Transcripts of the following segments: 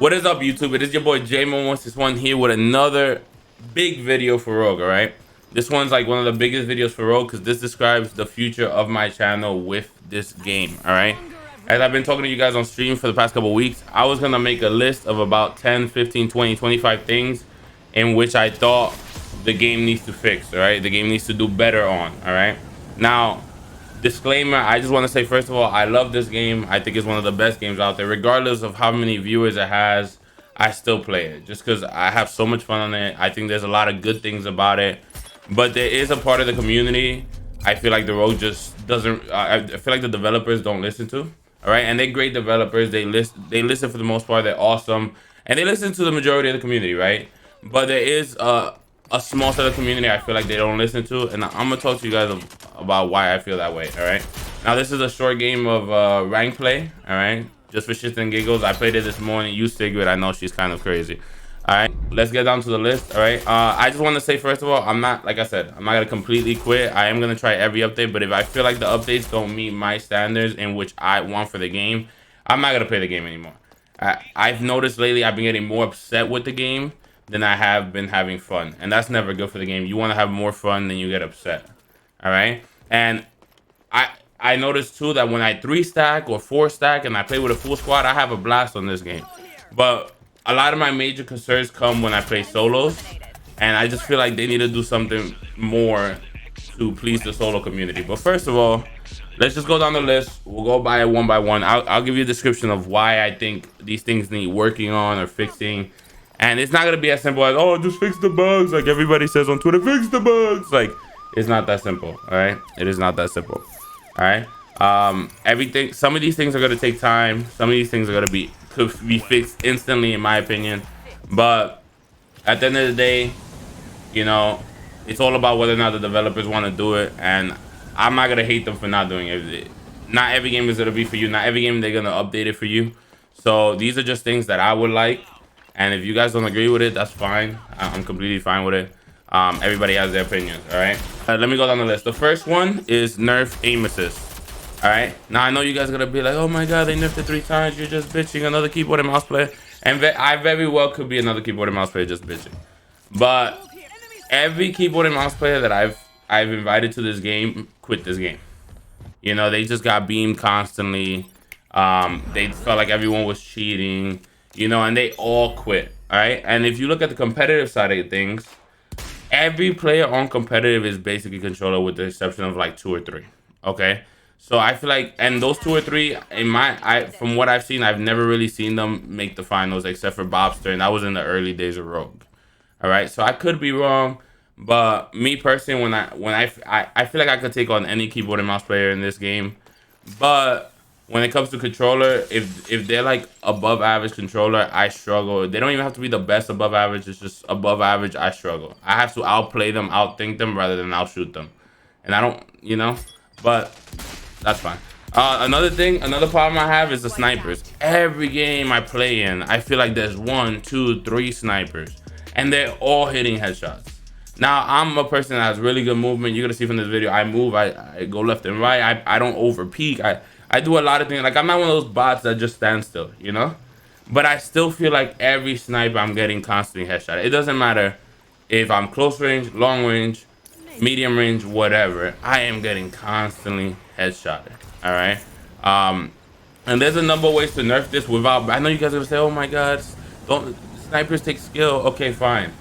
What is up, YouTube? It is your boy J161 here with another big video for Rogue. All right, this one's like one of the biggest videos for Rogue because this describes the future of my channel with this game. All right, as I've been talking to you guys on stream for the past couple weeks, I was gonna make a list of about 10, 15, 20, 25 things in which I thought the game needs to fix. All right, the game needs to do better on. All right, now, disclaimer, I just want to say, first of all, I love this game. I think it's one of the best games out there. Regardless of how many viewers it has, I still play it just because I have so much fun on it. I think there's a lot of good things about it, but there is a part of the community I feel like the road just doesn't, I feel like the developers don't listen to. All right, and they're great developers. They listen for the most part. They're awesome, and they listen to the majority of the community, right? But there is a small set of community I feel like they don't listen to, and I'm gonna talk to you guys about why I feel that way. All right, now this is a short game of rank play. All right, just for shits and giggles. I played it this morning. You Sigrid, I know she's kind of crazy. All right, let's get down to the list. All right, I just want to say, first of all, I'm not, like I said, I'm not gonna completely quit. I am gonna try every update, but if I feel like the updates don't meet my standards in which I want for the game, I'm not gonna play the game anymore. I've noticed lately I've been getting more upset with the game than I have been having fun, and that's never good for the game. You want to have more fun than you get upset. All right, and I noticed too that when I 3-stack or 4-stack and I play with a full squad, I have a blast on this game. But a lot of my major concerns come when I play solos, and I just feel like they need to do something more to please the solo community. But first of all, let's just go down the list. We'll go by it one by one. I'll give you a description of why I think these things need working on or fixing. And it's not gonna be as simple as, oh, just fix the bugs, like everybody says on Twitter, fix the bugs. Like, it's not that simple. All right, it is not that simple. All right, everything, some of these things are gonna take time. Some of these things are gonna could be fixed instantly, in my opinion. But at the end of the day, you know, it's all about whether or not the developers want to do it, and I'm not gonna hate them for not doing it. Not every game is gonna be for you. Not every game they're gonna update it for you. So these are just things that I would like. And if you guys don't agree with it, that's fine. I'm completely fine with it. Everybody has their opinions, all right? Let me go down the list. The first one is Nerf aim assist, all right? Now, I know you guys are going to be like, oh, my God, they nerfed it 3 times. You're just bitching. Another keyboard and mouse player. And I very well could be another keyboard and mouse player just bitching. But every keyboard and mouse player that I've invited to this game quit this game. You know, they just got beamed constantly. They felt like everyone was cheating. You know, and they all quit. All right, and if you look at the competitive side of things, every player on competitive is basically controller with the exception of like 2 or 3. Okay, so I feel like, and those 2 or 3 from what I've seen, I've never really seen them make the finals except for Bobster, and that was in the early days of Rogue. All right, so I could be wrong, but me personally, I feel like I could take on any keyboard and mouse player in this game, but when it comes to controller, if they're like above average controller, I struggle. They don't even have to be the best above average. It's just above average, I struggle. I have to outplay them, outthink them, rather than outshoot them. And I don't, you know, but that's fine. Another problem I have is the snipers. Every game I play in, I feel like there's 1, 2, 3 snipers, and they're all hitting headshots. Now, I'm a person that has really good movement. You're gonna see from this video, I move, I go left and right. I don't over peek. I do a lot of things. Like, I'm not one of those bots that just stand still, you know? But I still feel like every sniper I'm getting constantly headshot. It doesn't matter if I'm close range, long range, medium range, whatever. I am getting constantly headshotted, all right? And there's a number of ways to nerf this without... I know you guys are going to say, oh my God, don't snipers take skill. Okay, fine.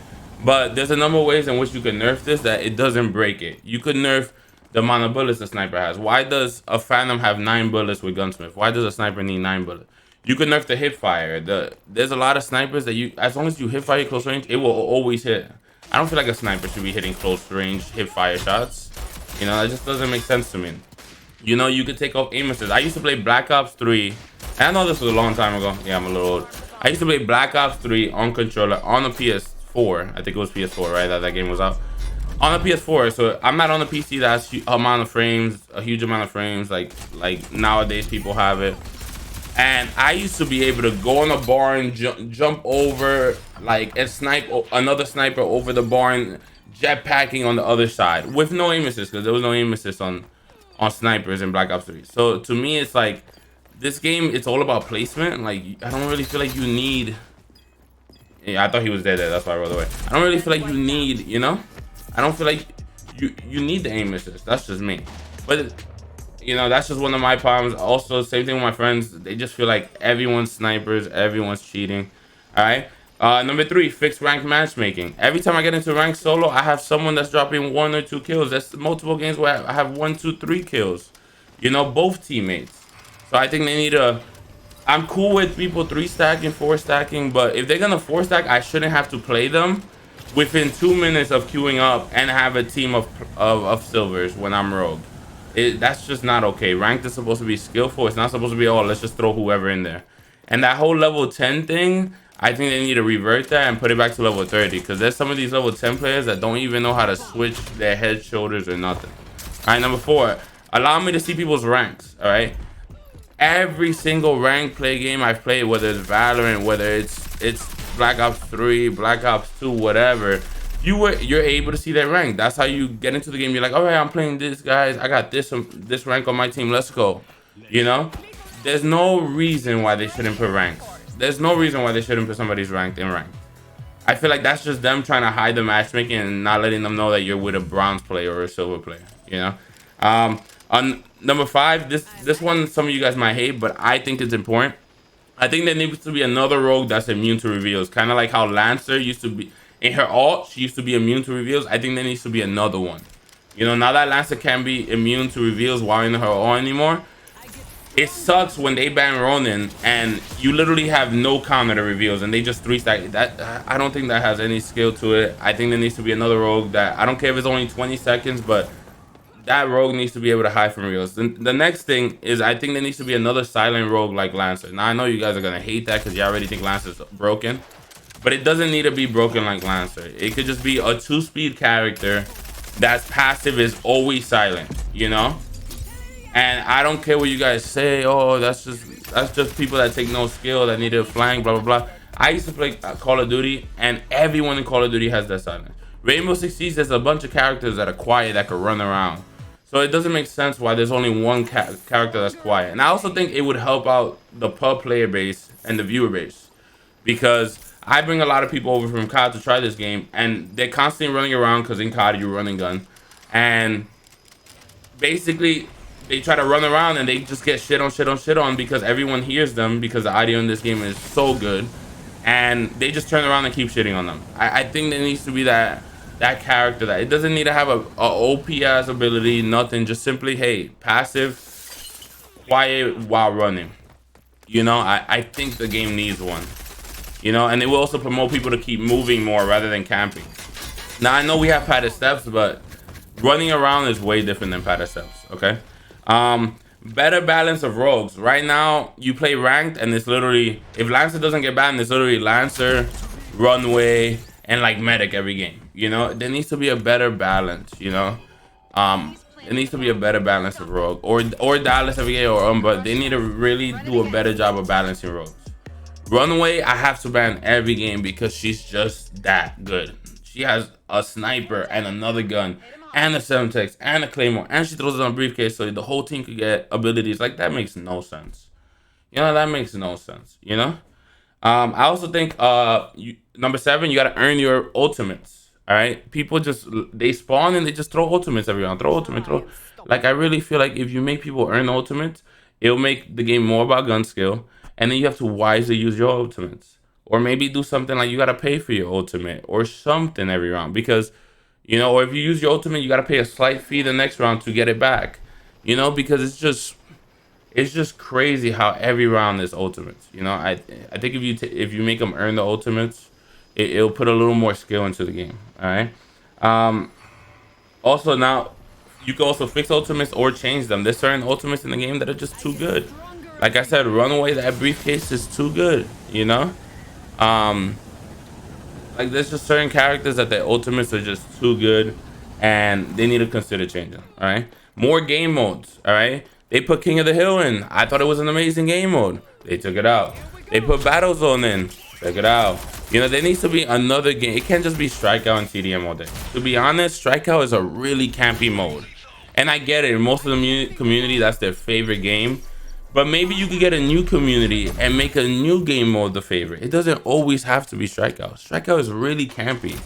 But there's a number of ways in which you can nerf this that it doesn't break it. You could nerf the amount of bullets the sniper has. Why does a Phantom have 9 bullets with Gunsmith? Why does a sniper need 9 bullets? You can nerf the hip fire. There's a lot of snipers that as long as you hip fire close range, it will always hit. I don't feel like a sniper should be hitting close range hip fire shots. You know, that just doesn't make sense to me. You know, you could take off aim assist. I used to play Black Ops 3. And I know this was a long time ago. Yeah, I'm a little old. I used to play Black Ops 3 on controller on the PS4. I think it was PS4, right? That game was out. On the PS4, so I'm not on the PC that's a huge amount of frames, like nowadays people have it. And I used to be able to go on a barn, jump over, like, and snipe another sniper over the barn, jetpacking on the other side with no aim assist, because there was no aim assist on snipers in Black Ops 3. So to me, it's like, this game, it's all about placement. Like, I don't really feel like you need Yeah, I thought he was dead there. That's why I rolled away. I don't really feel like you need, you know, I don't feel like you need the aim assist. That's just me. But you know, that's just one of my problems. Also, same thing with my friends. They just feel like everyone's snipers, everyone's cheating. All right. Number 3, fixed rank matchmaking. Every time I get into rank solo, I have someone that's dropping 1 or 2 kills. That's multiple games where I have 1, 2, 3 kills. You know, both teammates. So I think they need a. I'm cool with people 3 stacking, 4 stacking, but if they're gonna 4 stack, I shouldn't have to play them within 2 minutes of queuing up and have a team of silvers when I'm rogue. That's just not okay. Ranked is supposed to be skillful. It's not supposed to be, oh, let's just throw whoever in there. And that whole level 10 thing, I think they need to revert that and put it back to level 30, because there's some of these level 10 players that don't even know how to switch their head, shoulders, or nothing. All right, number 4, allow me to see people's ranks. All right, every single rank play game I've played, whether it's Valorant, whether it's Black Ops 3, Black Ops 2, whatever, you're able to see their rank. That's how you get into the game. You're like, all right, I'm playing this, guys. I got this rank on my team. Let's go. You know, there's no reason why they shouldn't put ranks. There's no reason why they shouldn't put somebody's ranked in rank. I feel like that's just them trying to hide the matchmaking and not letting them know that you're with a bronze player or a silver player. You know. On number 5, this one some of you guys might hate, but I think it's important. I think there needs to be another rogue that's immune to reveals, kind of like how Lancer used to be. In her ult, she used to be immune to reveals. I think there needs to be another one. You know, now that Lancer can't be immune to reveals while in her ult anymore, it sucks when they ban Ronin and you literally have no counter to reveals and they just 3 stack. That, I don't think that has any skill to it. I think there needs to be another rogue that, I don't care if it's only 20 seconds, but that rogue needs to be able to hide from reveals. The next thing is, I think there needs to be another silent rogue like Lancer. Now, I know you guys are going to hate that because you already think Lancer's broken. But it doesn't need to be broken like Lancer. It could just be a 2-speed character that's passive is always silent, you know? And I don't care what you guys say. Oh, that's just people that take no skill, that need to flank, blah, blah, blah. I used to play Call of Duty, and everyone in Call of Duty has that silence. Rainbow Six Siege, there's a bunch of characters that are quiet that could run around. So it doesn't make sense why there's only one character that's quiet. And I also think it would help out the pub player base and the viewer base, because I bring a lot of people over from COD to try this game, and they're constantly running around because in COD you run and gun. And basically, they try to run around and they just get shit on because everyone hears them because the audio in this game is so good. And they just turn around and keep shitting on them. I think there needs to be that character that it doesn't need to have a OP ass ability, nothing. Just simply, hey, passive, quiet while running. You know, I think the game needs one. You know, and it will also promote people to keep moving more rather than camping. Now, I know we have padded steps, but running around is way different than padded steps, okay? Better balance of rogues. Right now, you play ranked, and it's literally, if Lancer doesn't get banned, it's literally Lancer, Runway, and like Medic every game. You know, there needs to be a better balance, you know? It needs to be a better balance of rogue. Or Dallas every game, but they need to really do a better job of balancing rogues. Runaway, I have to ban every game because she's just that good. She has a sniper and another gun and a 7-tex and a claymore, and she throws it on a briefcase so the whole team could get abilities. Like, that makes no sense. You know, that makes no sense, you know? I also think number 7, you gotta earn your ultimates. All right, people just, they spawn and they just throw ultimates every round. Like, I really feel like if you make people earn ultimates, it'll make the game more about gun skill. And then you have to wisely use your ultimates. Or maybe do something like you got to pay for your ultimate or something every round. Because, you know, or if you use your ultimate, you got to pay a slight fee the next round to get it back. You know, because it's just crazy how every round is ultimates. You know, I think if you make them earn the ultimates, it'll put a little more skill into the game. All right. Also, now, you can also fix ultimates or change them. There's certain ultimates in the game that are just too good. Like I said, Runaway, that briefcase is too good, you know? Like, there's just certain characters that their ultimates are just too good, and they need to consider changing, all right? More game modes, all right? They put King of the Hill in. I thought it was an amazing game mode. They took it out. They put Battlezone in. Check it out. You know, there needs to be another game. It can't just be Strikeout and TDM all day. To be honest, Strikeout is a really campy mode. And I get it. Most of the community, that's their favorite game. But maybe you could get a new community and make a new game mode the favorite. It doesn't always have to be Strikeout. Strikeout is really campy.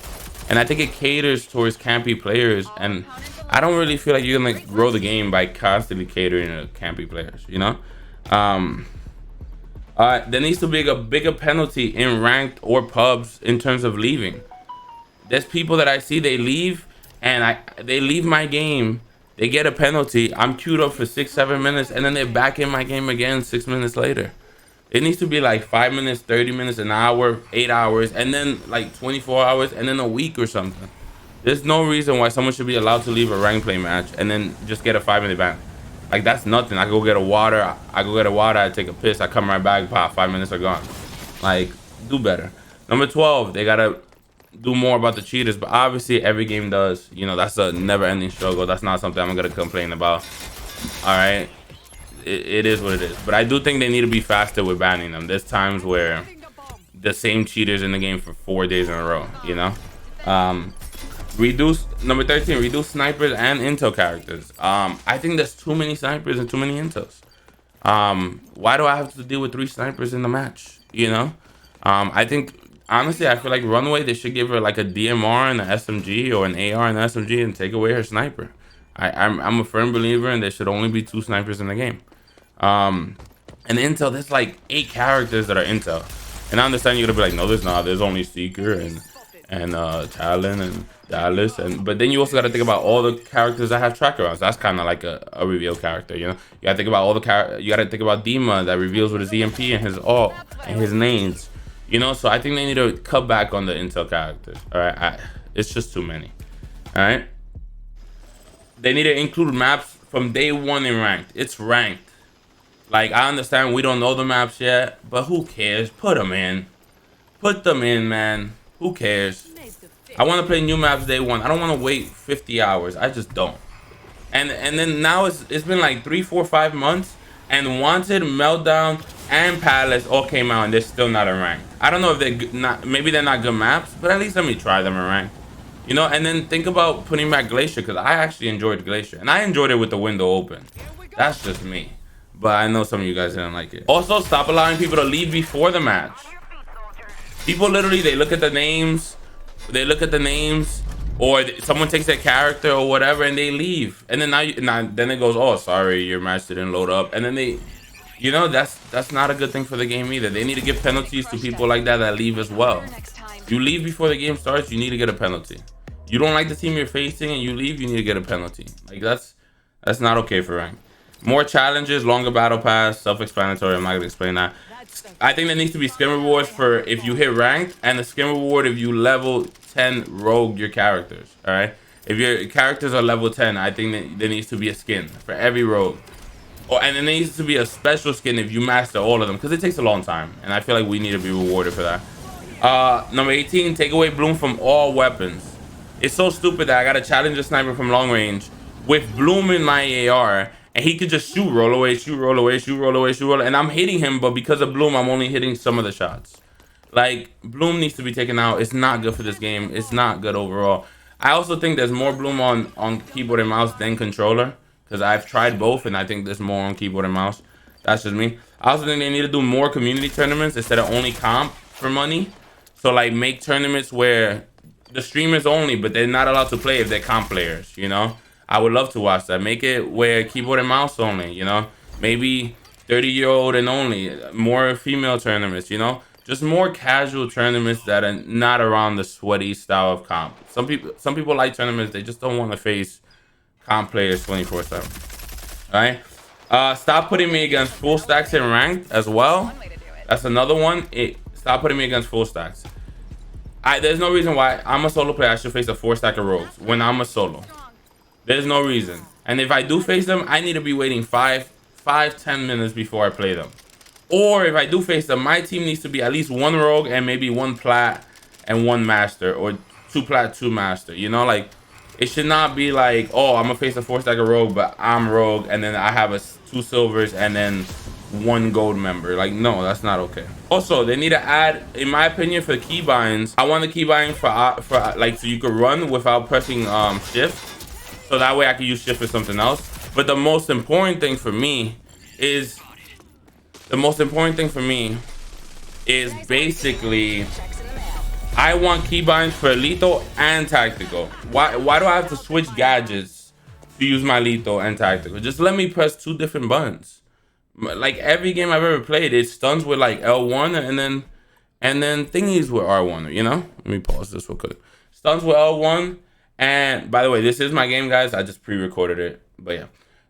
And I think it caters towards campy players. And I don't really feel like you're going to grow the game by constantly catering to campy players, you know? There needs to be a bigger penalty in ranked or pubs in terms of leaving. There's people that I see, they leave and they leave my game. They get a penalty. I'm queued up for 6-7 minutes, and then they're back in my game again 6 minutes later. It needs to be like 5 minutes, 30 minutes, an hour, 8 hours, and then like 24 hours, and then a week or something. There's no reason why someone should be allowed to leave a rank play match and then just get a 5-minute ban. Like, that's nothing. I go get a water. I take a piss. I come right back. Pop. 5 minutes are gone. Like, do better. Number 12, they gotta do more about the cheaters, but obviously every game does. You know, that's a never-ending struggle. That's not something I'm gonna complain about. All right, it is what it is. But I do think they need to be faster with banning them. There's times where the same cheaters in the game for 4 days in a row. You know, reduce number 13. Reduce snipers and intel characters. I think there's too many snipers and too many intels. Why do I have to deal with 3 snipers in the match? You know, I think. Honestly, I feel like Runaway, they should give her like a DMR and an SMG or an AR and an SMG and take away her sniper. I'm a firm believer and there should only be 2 snipers in the game. And Intel, there's like 8 characters that are Intel. And I understand you're gonna be like, no, there's not. There's only Seeker and Talon and Dallas. But then you also gotta think about all the characters that have tracker rounds. That's kind of like a reveal character, you know? You gotta think about all the you gotta think about Dima that reveals with his EMP and his ult and his nades. You know, so I think they need to cut back on the intel characters. All right, it's just too many. All right, they need to include maps from day 1 in ranked. It's ranked. Like, I understand we don't know the maps yet, but who cares? Put them in. Put them in, man. Who cares? I want to play new maps day 1. I don't want to wait 50 hours. I just don't. And then now it's been like 3, 4, 5 months. And Wanted, Meltdown, and Palace all came out, and they're still not in rank. I don't know if they're not. Maybe they're not good maps, but at least let me try them in rank. You know, and then think about putting back Glacier, because I actually enjoyed Glacier, and I enjoyed it with the window open. That's just me, but I know some of you guys didn't like it. Also, stop allowing people to leave before the match. People literally, they look at the names, or someone takes their character or whatever and they leave, and then then it goes, oh, sorry, your match didn't load up, and then they, you know, that's not a good thing for the game either. They need to give penalties to people like that leave as well. You leave before the game starts, you need to get a penalty. You don't like the team you're facing and you leave, you need to get a penalty. Like, that's not okay for rank. More challenges, longer battle pass, self-explanatory. I'm not gonna explain that. I think there needs to be skin rewards for if you hit ranked, and the skin reward if you level 10 rogue your characters. All right, if your characters are level 10, I think that there needs to be a skin for every rogue. And there needs to be a special skin if you master all of them, because it takes a long time, and I feel like we need to be rewarded for that. Number 18, take away Bloom from all weapons. It's so stupid that I gotta challenge a sniper from long range with Bloom in my AR, and he could just shoot, roll away, shoot, roll away, shoot, roll away, shoot, roll away, and I'm hitting him, but because of Bloom, I'm only hitting some of the shots. Like, Bloom needs to be taken out. It's not good for this game. It's not good overall. I also think there's more Bloom on keyboard and mouse than controller, because I've tried both, and I think there's more on keyboard and mouse. That's just me. I also think they need to do more community tournaments instead of only comp for money. So, like, make tournaments where the streamers only, but they're not allowed to play if they're comp players, you know? I would love to watch that. Make it where keyboard and mouse only, you know? Maybe 30-year-old and only. More female tournaments, you know? Just more casual tournaments that are not around the sweaty style of comp. Some people like tournaments, they just don't want to face comp players 24/7. Alright? Stop putting me against full stacks in ranked as well. That's another one. Stop putting me against full stacks. There's no reason why I'm a solo player I should face a 4-stack of rogues when I'm a solo. There's no reason. And if I do face them, I need to be waiting 5-10 minutes before I play them. Or if I do face them, my team needs to be at least 1 rogue and maybe 1 plat and 1 master, or 2 plat, 2 master. You know, like, it should not be like, oh, I'm gonna face a 4-stack of rogue, but I'm rogue, and then I have 2 silvers and then 1 gold member. Like, no, that's not okay. Also, they need to add, in my opinion, for the keybinds, I want the keybind for like, so you could run without pressing shift. So that way I can use shift for something else. But the most important thing for me is the most important thing for me is basically I want keybinds for lethal and tactical. Why do I have to switch gadgets to use my lethal and tactical? Just let me press 2 different buttons. Like every game I've ever played, it stuns with like L1 and then thingies with R1, you know? Let me pause this real quick. Stuns with L1, and by the way, this is my game, guys. I just pre-recorded it, but yeah.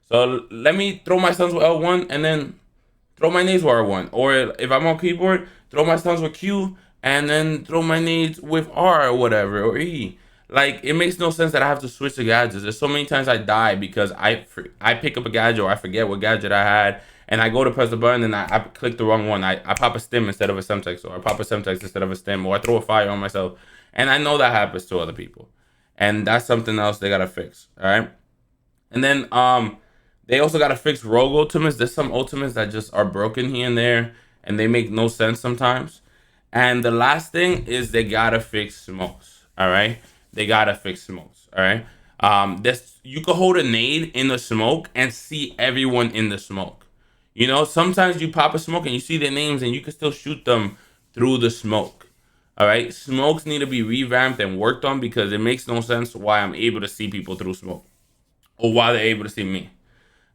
So let me throw my stuns with L1 and then throw my nades with R1. Or if I'm on keyboard, throw my stuns with Q and then throw my nades with R or whatever, or E. Like, it makes no sense that I have to switch the gadgets. There's so many times I die because I pick up a gadget or I forget what gadget I had, and I go to press the button and I click the wrong one. I pop a stim instead of a semtex, or I pop a semtex instead of a stim, or I throw a fire on myself. And I know that happens to other people. And that's something else they gotta fix, all right? And then they also gotta fix rogue ultimates. There's some ultimates that just are broken here and there, and they make no sense sometimes. And the last thing is they gotta fix smokes, all right? They gotta fix smokes, all right? This, you could hold a nade in the smoke and see everyone in the smoke. You know, sometimes you pop a smoke and you see their names and you can still shoot them through the smoke. All right, smokes need to be revamped and worked on because it makes no sense why I'm able to see people through smoke or why they're able to see me.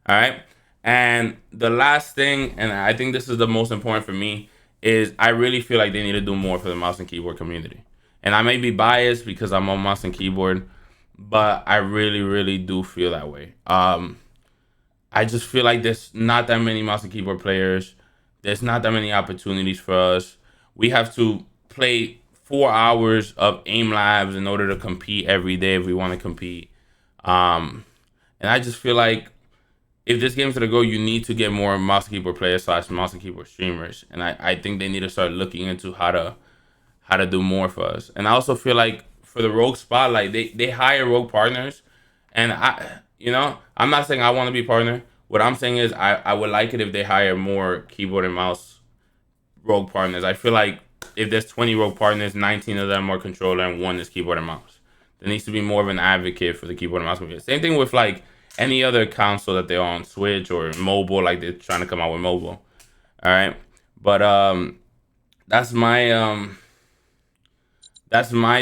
All right, and the last thing, and I think this is the most important for me, is I really feel like they need to do more for the mouse and keyboard community. And I may be biased because I'm on mouse and keyboard, but I really, really do feel that way. I just feel like there's not that many mouse and keyboard players. There's not that many opportunities for us. We have to play 4 hours of aim labs in order to compete every day if we want to compete. And I just feel like if this game's gonna go, you need to get more mouse and keyboard players / mouse and keyboard streamers. And I think they need to start looking into how to do more for us. And I also feel like for the rogue spotlight, they hire rogue partners, and I'm not saying I want to be partner. What I'm saying is I would like it if they hire more keyboard and mouse rogue partners. I feel like if there's 20 rogue partners, 19 of them are controller and 1 is keyboard and mouse. There needs to be more of an advocate for the keyboard and mouse movement. Same thing with like any other console that they're on, Switch or mobile, like they're trying to come out with mobile. All right, but that's my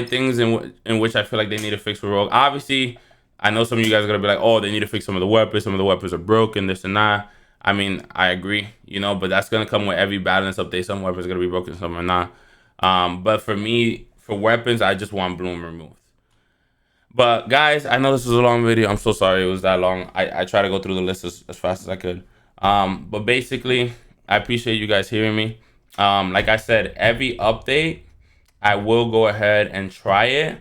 things in which I feel like they need to fix for rogue. Obviously, I know some of you guys are gonna be like, oh, they need to fix some of the weapons. Some of the weapons are broken, this and that. I mean, I agree, but that's gonna come with every balance update. Some weapons are gonna be broken, some are not. But for me, for weapons, I just want bloom removed. But guys, I know this was a long video. I'm so sorry it was that long. I try to go through the list as fast as I could. But basically, I appreciate you guys hearing me. Like I said, every update, I will go ahead and try it.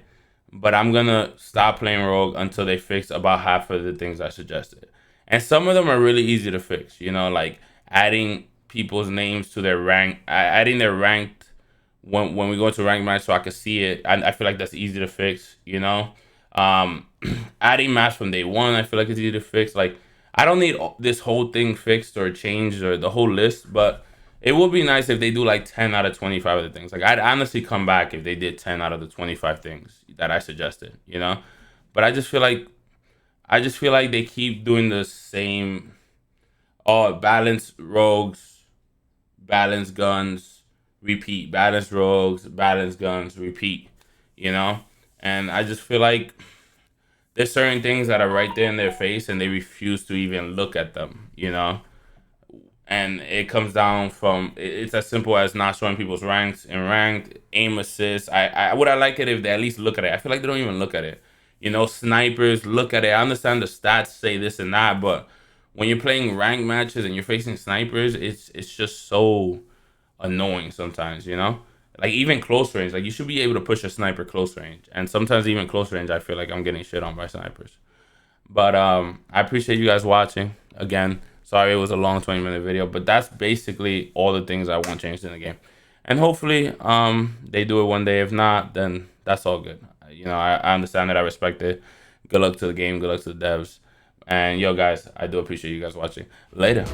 But I'm gonna stop playing rogue until they fix about half of the things I suggested. And some of them are really easy to fix, like adding people's names to their rank, adding their ranked when we go to rank match so I can see it. I feel like that's easy to fix, adding match from day one, I feel like it's easy to fix. Like, I don't need this whole thing fixed or changed or the whole list, but it would be nice if they do like 10 out of 25 of the things. Like, I'd honestly come back if they did 10 out of the 25 things that I suggested, But I just feel like they keep doing the same. Oh, balance rogues, balance guns, repeat. Balance rogues, balance guns, repeat. And I just feel like there's certain things that are right there in their face and they refuse to even look at them, And it comes down from, it's as simple as not showing people's ranks and ranked, aim assist. I like it if they at least look at it. I feel like they don't even look at it. Snipers, look at it. I understand the stats say this and that, but when you're playing ranked matches and you're facing snipers, it's just so annoying sometimes, Like, even close range, like, you should be able to push a sniper close range. And sometimes even close range, I feel like I'm getting shit on by snipers. But I appreciate you guys watching. Again, sorry it was a long 20-minute video, but that's basically all the things I want changed in the game. And hopefully they do it one day. If not, then that's all good. I understand it. I respect it. Good luck to the game. Good luck to the devs. And yo, guys, I do appreciate you guys watching. Later.